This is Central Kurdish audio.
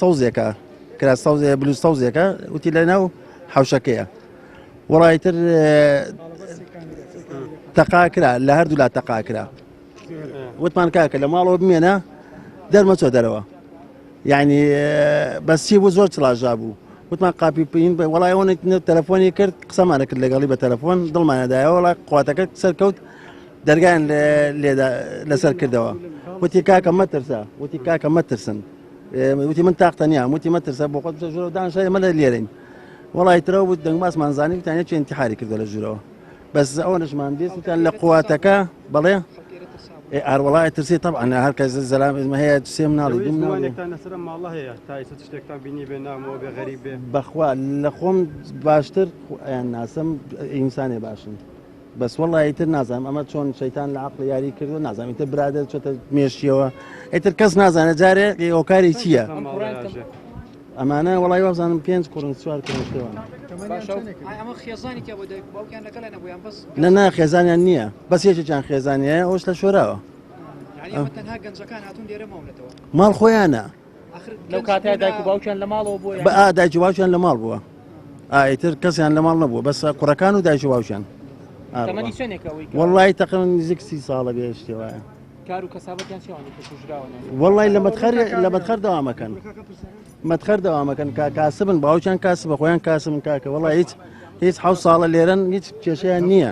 سەوزێکە کرا سەوزێ بلو سەوزێکە وتی لە ناو حوشەکەیە وڵای تر تەقا کرا لە هەردوو لا تەقا کرا وتمان کاکە لە ماڵەوە بمێنە دەرمەچۆ دەرەوە یعنی بەسی بوو زۆر چڵاژا بوو وتمان قاپی پین وڵای ئەوە تەلەفۆنی کرد قسەمانە کرد لەگەڵی بە تەلەفۆن دڵمانەدایەوە وڵای قواتەکە سەرکەوت دەرگایان لێدا لەسەر کردەوە وتی کاکە مەترسە وتی کاکە مەترسن وتی من تاقتەنیا وتی مەترسە بۆ خۆت ژوورەوە دانشای ئێمە لە لێرەین وڵای ترەوە بوو دەنگماسمانزانی وتیانە چێ ئینتیحاری کردو لە ژوورەوە بەس ئەوە نەشمان دیستیان لە قواتەکە بەڵێ ئاروەڵای ترسی طبعا هەر کەس زەلام هەیە سێم ناڵی دوم بەخوا لە خۆم باشتر یان ناسم ئینسانێ باشن بەس وەڵی تر نازانم ئەمە چۆن شەیتان لە عەقڵ یاری کردو نازانم ئیتر برادر چۆتە مێشتیەوە ئیتر کەس نازانێت جارێ هۆکاری چییە ئەمانە وڵی وابزانم 5 کوڕن 4 کوڕنشتەوە نە خێزانیان نییە بەس یەکێکیان خێزانیە ئەوش لە شۆراوە ماڵ خۆیانە لەو کاتەیە دایک و باوکیان لە ماڵەوە بووە بە دایک و باوکیان لە ماڵ بووە ئیتر کەسیان لە ماڵ نەبووە بەس کوڕەکان و دایک و باوکیان وەڵی تەقریبا نزیک 30 ساڵە بێشتەوەیە کار و کەسابەتیان چێوانی کوژراوە وەڵی لە مەدخەر دەوامەکەن مەدخەر دەوامەکەن کاسبن باوکیان کاسبە خۆیان کاسبن کاکە وەڵی هیچ 7 ساڵە لێرەن هیچ کێشەیان نییە